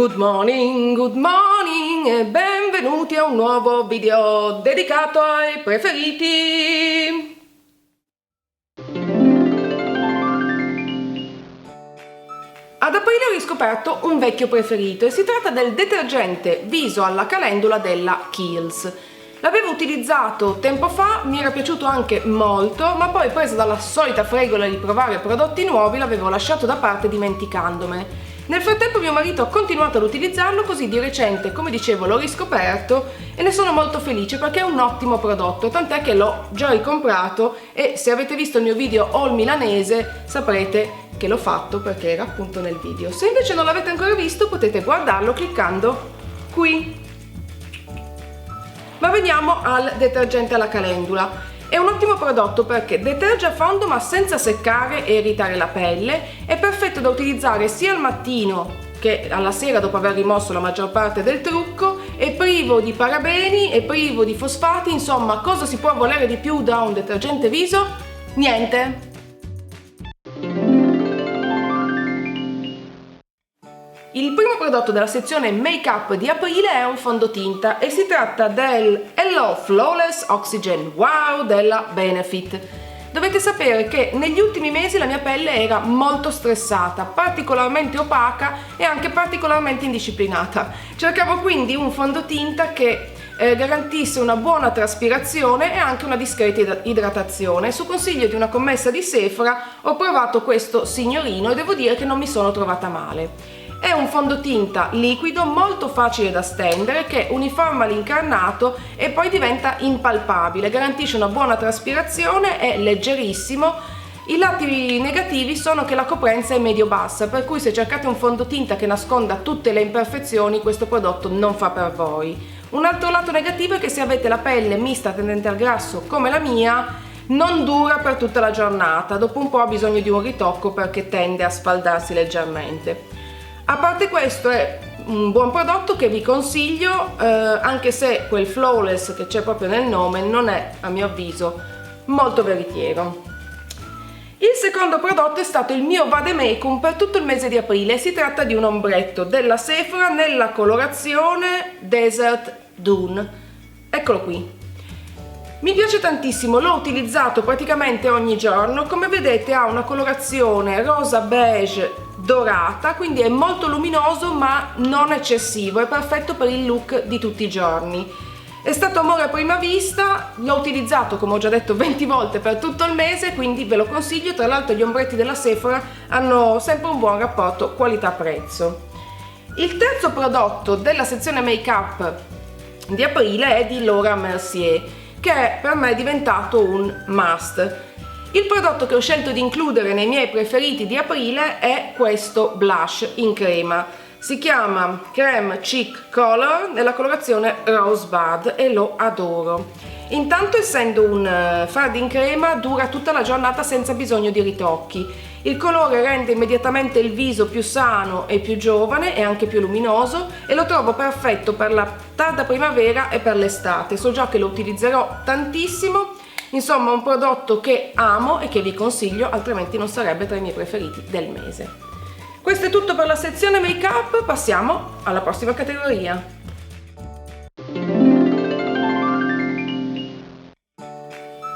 good morning e benvenuti a un nuovo video dedicato ai preferiti. Ad aprile ho riscoperto un vecchio preferito e si tratta del detergente viso alla calendula della Kiehl's. L'avevo utilizzato tempo fa, mi era piaciuto anche molto, ma poi presa dalla solita fregola di provare prodotti nuovi l'avevo lasciato da parte dimenticandomene. Nel frattempo mio marito ha continuato ad utilizzarlo, così di recente, come dicevo, l'ho riscoperto e ne sono molto felice perché è un ottimo prodotto, tant'è che l'ho già ricomprato e se avete visto il mio video haul milanese saprete che l'ho fatto perché era appunto nel video. Se invece non l'avete ancora visto potete guardarlo cliccando qui. Ma veniamo al detergente alla calendula. È un ottimo prodotto perché deterge a fondo ma senza seccare e irritare la pelle, è perfetto da utilizzare sia al mattino che alla sera dopo aver rimosso la maggior parte del trucco, è privo di parabeni, è privo di fosfati, insomma cosa si può volere di più da un detergente viso? Niente! Il primo prodotto della sezione Make Up di aprile è un fondotinta e si tratta del Hello Flawless Oxygen Wow della Benefit. Dovete sapere che negli ultimi mesi la mia pelle era molto stressata, particolarmente opaca e anche particolarmente indisciplinata. Cercavo quindi un fondotinta che garantisse una buona traspirazione e anche una discreta idratazione. Su consiglio di una commessa di Sephora ho provato questo signorino e devo dire che non mi sono trovata male. È un fondotinta liquido molto facile da stendere che uniforma l'incarnato e poi diventa impalpabile, garantisce una buona traspirazione, è leggerissimo. I lati negativi sono che la coprenza è medio-bassa, per cui se cercate un fondotinta che nasconda tutte le imperfezioni questo prodotto non fa per voi. Un altro lato negativo è che se avete la pelle mista tendente al grasso come la mia non dura per tutta la giornata, dopo un po' ha bisogno di un ritocco perché tende a sfaldarsi leggermente. A parte questo è un buon prodotto che vi consiglio, anche se quel flawless che c'è proprio nel nome non è, a mio avviso, molto veritiero. Il secondo prodotto è stato il mio vademecum per tutto il mese di aprile. Si tratta di un ombretto della Sephora nella colorazione Desert Dune. Eccolo qui. Mi piace tantissimo, l'ho utilizzato praticamente ogni giorno. Come vedete ha una colorazione rosa beige dorata, quindi è molto luminoso ma non eccessivo, è perfetto per il look di tutti i giorni. È stato amore a prima vista, l'ho utilizzato come ho già detto 20 volte per tutto il mese, quindi ve lo consiglio. Tra l'altro gli ombretti della Sephora hanno sempre un buon rapporto qualità-prezzo. Il terzo prodotto della sezione make up di aprile è di Laura Mercier, che per me è diventato un must. Il prodotto che ho scelto di includere nei miei preferiti di aprile è questo blush in crema. Si chiama Creme Cheek Color nella colorazione Rosebud e lo adoro. Intanto, essendo un fard in crema, dura tutta la giornata senza bisogno di ritocchi. Il colore rende immediatamente il viso più sano e più giovane e anche più luminoso e lo trovo perfetto per la tarda primavera e per l'estate. So già che lo utilizzerò tantissimo. Insomma, un prodotto che amo e che vi consiglio, altrimenti non sarebbe tra i miei preferiti del mese. Questo è tutto per la sezione make up, passiamo alla prossima categoria.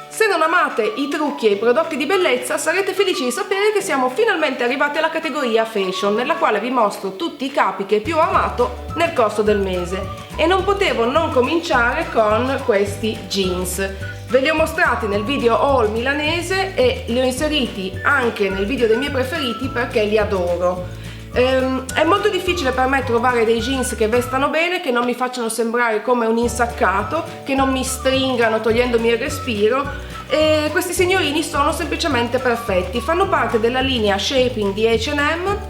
Se non amate i trucchi e i prodotti di bellezza, sarete felici di sapere che siamo finalmente arrivati alla categoria fashion, nella quale vi mostro tutti i capi che più ho amato nel corso del mese. E non potevo non cominciare con questi jeans. Ve li ho mostrati nel video haul milanese e li ho inseriti anche nel video dei miei preferiti perché li adoro. È molto difficile per me trovare dei jeans che vestano bene, che non mi facciano sembrare come un insaccato, che non mi stringano togliendomi il respiro, e questi signorini sono semplicemente perfetti. Fanno parte della linea Shaping di H&M.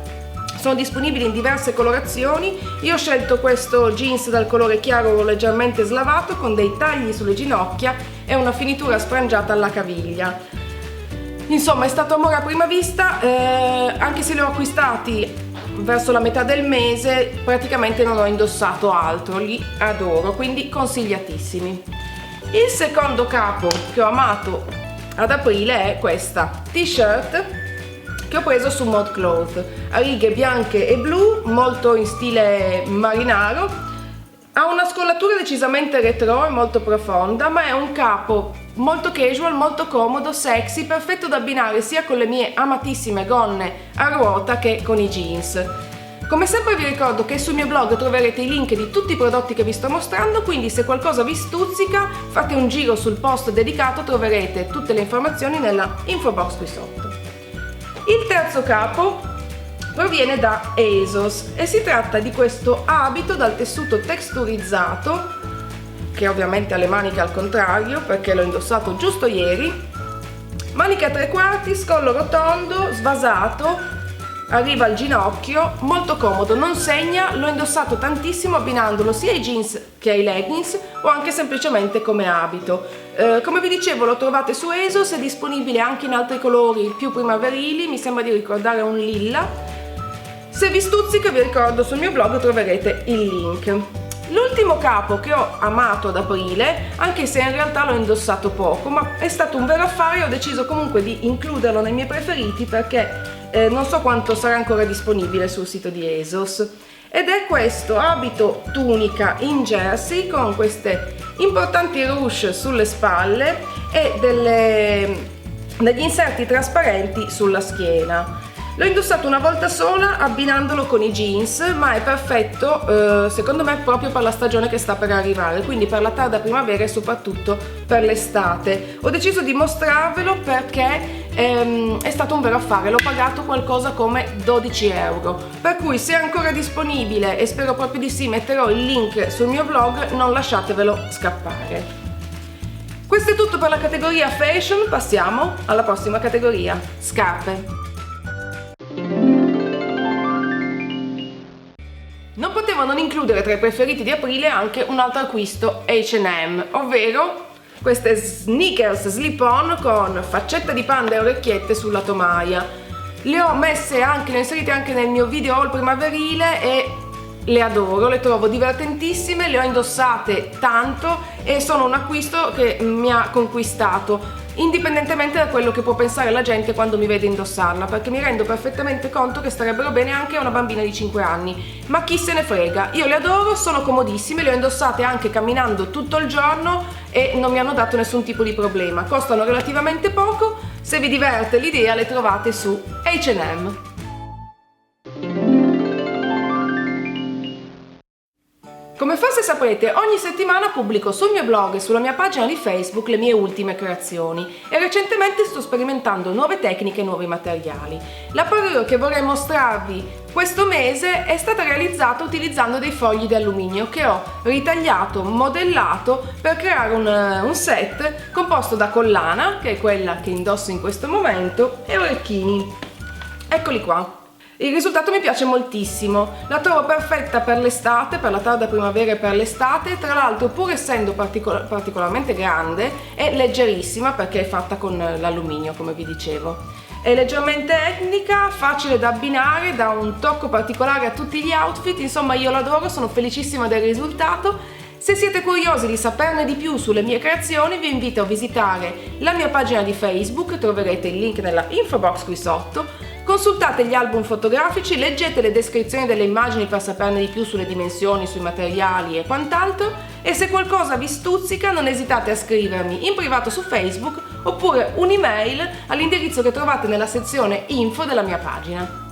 Sono disponibili in diverse colorazioni. Io ho scelto questo jeans dal colore chiaro leggermente slavato con dei tagli sulle ginocchia e una finitura sfrangiata alla caviglia. Insomma, è stato amore a prima vista, anche se li ho acquistati verso la metà del mese praticamente non ho indossato altro, li adoro, quindi consigliatissimi. Il secondo capo che ho amato ad aprile è questa t-shirt che ho preso su ModCloth, a righe bianche e blu, molto in stile marinaro. Ha una scollatura decisamente retro e molto profonda, ma è un capo molto casual, molto comodo, sexy, perfetto da abbinare sia con le mie amatissime gonne a ruota che con i jeans. Come sempre vi ricordo che sul mio blog troverete i link di tutti i prodotti che vi sto mostrando, quindi se qualcosa vi stuzzica fate un giro sul post dedicato, troverete tutte le informazioni nella info box qui sotto. Il terzo capo proviene da ASOS e si tratta di questo abito dal tessuto texturizzato, che ovviamente ha le maniche al contrario perché l'ho indossato giusto ieri, maniche a 3/4, scollo rotondo, svasato, arriva al ginocchio, molto comodo, non segna, l'ho indossato tantissimo abbinandolo sia ai jeans che ai leggings o anche semplicemente come abito. Come vi dicevo, lo trovate su ASOS, è disponibile anche in altri colori più primaverili, mi sembra di ricordare un lilla. Se vi stuzzica vi ricordo sul mio blog troverete il link. L'ultimo capo che ho amato ad aprile, anche se in realtà l'ho indossato poco, ma è stato un vero affare e ho deciso comunque di includerlo nei miei preferiti perché non so quanto sarà ancora disponibile sul sito di ASOS. Ed è questo abito tunica in jersey con queste importanti ruche sulle spalle e degli inserti trasparenti sulla schiena. L'ho indossato una volta sola abbinandolo con i jeans, ma è perfetto secondo me proprio per la stagione che sta per arrivare, quindi per la tarda primavera e soprattutto per l'estate. Ho deciso di mostrarvelo perché è stato un vero affare, l'ho pagato qualcosa come 12 euro, per cui se è ancora disponibile, e spero proprio di sì, metterò il link sul mio blog, non lasciatevelo scappare. Questo è tutto per la categoria fashion, passiamo alla prossima categoria, scarpe. Non potevo non includere tra i preferiti di aprile anche un altro acquisto H&M, ovvero queste sneakers slip-on con faccetta di panda e orecchiette sulla tomaia. Le ho inserite anche nel mio video haul primaverile e le adoro, le trovo divertentissime, le ho indossate tanto e sono un acquisto che mi ha conquistato, indipendentemente da quello che può pensare la gente quando mi vede indossarla, perché mi rendo perfettamente conto che starebbero bene anche a una bambina di 5 anni, ma chi se ne frega, io le adoro, sono comodissime, le ho indossate anche camminando tutto il giorno e non mi hanno dato nessun tipo di problema, costano relativamente poco, se vi diverte l'idea le trovate su H&M. Come forse saprete, ogni settimana pubblico sul mio blog e sulla mia pagina di Facebook le mie ultime creazioni e recentemente sto sperimentando nuove tecniche e nuovi materiali. La parure che vorrei mostrarvi questo mese è stata realizzata utilizzando dei fogli di alluminio che ho ritagliato, modellato per creare un set composto da collana, che è quella che indosso in questo momento, e orecchini. Eccoli qua. Il risultato mi piace moltissimo, la trovo perfetta per l'estate, per la tarda primavera e per l'estate, tra l'altro pur essendo particolarmente grande è leggerissima perché è fatta con l'alluminio, come vi dicevo. È leggermente etnica, facile da abbinare, dà un tocco particolare a tutti gli outfit, insomma io l'adoro, sono felicissima del risultato. Se siete curiosi di saperne di più sulle mie creazioni vi invito a visitare la mia pagina di Facebook, troverete il link nella info box qui sotto. Consultate gli album fotografici, leggete le descrizioni delle immagini per saperne di più sulle dimensioni, sui materiali e quant'altro, e se qualcosa vi stuzzica non esitate a scrivermi in privato su Facebook oppure un'email all'indirizzo che trovate nella sezione info della mia pagina.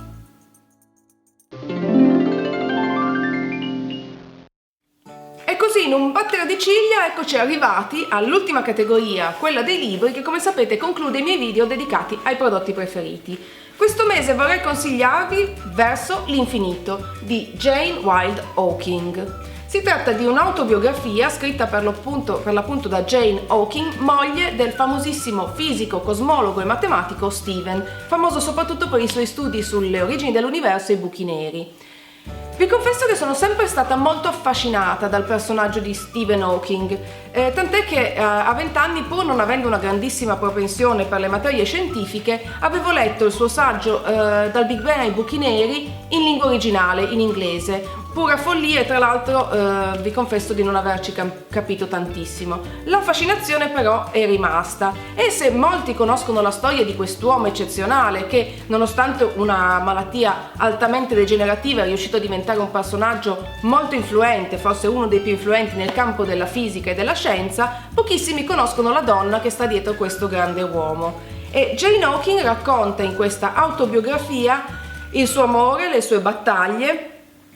E così in un battere di ciglia eccoci arrivati all'ultima categoria, quella dei libri, che come sapete conclude i miei video dedicati ai prodotti preferiti. Questo mese vorrei consigliarvi Verso l'infinito di Jane Wilde Hawking. Si tratta di un'autobiografia scritta per l'appunto da Jane Hawking, moglie del famosissimo fisico, cosmologo e matematico Stephen, famoso soprattutto per i suoi studi sulle origini dell'universo e i buchi neri. Vi confesso che sono sempre stata molto affascinata dal personaggio di Stephen Hawking, tant'è che a 20 anni, pur non avendo una grandissima propensione per le materie scientifiche, avevo letto il suo saggio Dal Big Bang ai buchi neri in lingua originale, in inglese, pura follia e tra l'altro vi confesso di non averci capito tantissimo. La fascinazione però è rimasta, e se molti conoscono la storia di quest'uomo eccezionale che nonostante una malattia altamente degenerativa è riuscito a diventare un personaggio molto influente, forse uno dei più influenti nel campo della fisica e della scienza, pochissimi conoscono la donna che sta dietro questo grande uomo. E Jane Hawking racconta in questa autobiografia il suo amore, le sue battaglie,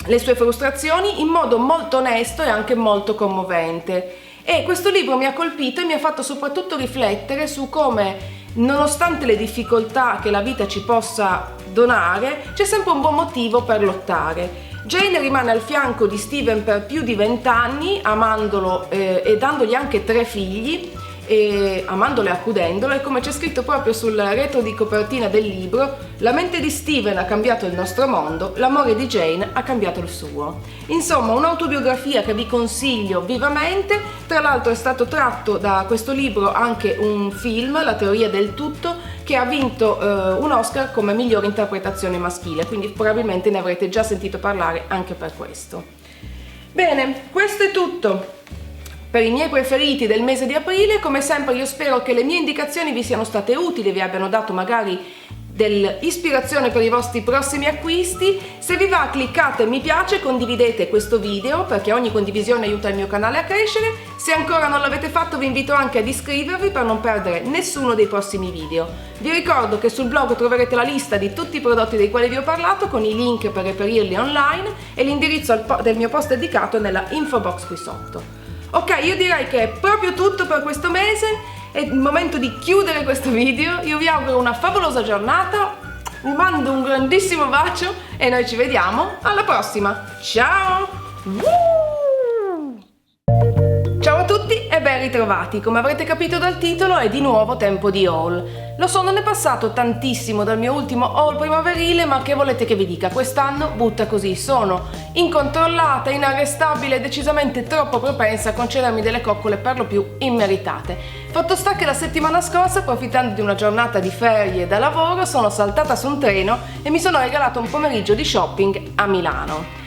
le sue frustrazioni in modo molto onesto e anche molto commovente. E questo libro mi ha colpito e mi ha fatto soprattutto riflettere su come, nonostante le difficoltà che la vita ci possa donare, c'è sempre un buon motivo per lottare. Jane rimane al fianco di Steven per più di 20 anni, amandolo e dandogli anche 3 figli, e amandolo e accudendolo, e come c'è scritto proprio sul retro di copertina del libro, la mente di Steven ha cambiato il nostro mondo, l'amore di Jane ha cambiato il suo. Insomma, un'autobiografia che vi consiglio vivamente. Tra l'altro è stato tratto da questo libro anche un film, La teoria del tutto, che ha vinto un Oscar come migliore interpretazione maschile, quindi probabilmente ne avrete già sentito parlare anche per questo. Bene, questo è tutto per i miei preferiti del mese di aprile. Come sempre io spero che le mie indicazioni vi siano state utili, vi abbiano dato magari dell'ispirazione per i vostri prossimi acquisti. Se vi va, cliccate mi piace, condividete questo video perché ogni condivisione aiuta il mio canale a crescere. Se ancora non l'avete fatto vi invito anche ad iscrivervi per non perdere nessuno dei prossimi video. Vi ricordo che sul blog troverete la lista di tutti i prodotti dei quali vi ho parlato con i link per reperirli online e l'indirizzo del mio post dedicato nella info box qui sotto. Ok, io direi che è proprio tutto per questo mese, è il momento di chiudere questo video. Io vi auguro una favolosa giornata, vi mando un grandissimo bacio e noi ci vediamo alla prossima. Ciao! Ciao a tutti e ben ritrovati. Come avrete capito dal titolo è di nuovo tempo di haul. Lo so, non è passato tantissimo dal mio ultimo haul primaverile, ma che volete che vi dica, quest'anno butta così, sono incontrollata, inarrestabile e decisamente troppo propensa a concedermi delle coccole per lo più immeritate. Fatto sta che la settimana scorsa, approfittando di una giornata di ferie da lavoro, sono saltata su un treno e mi sono regalata un pomeriggio di shopping a Milano.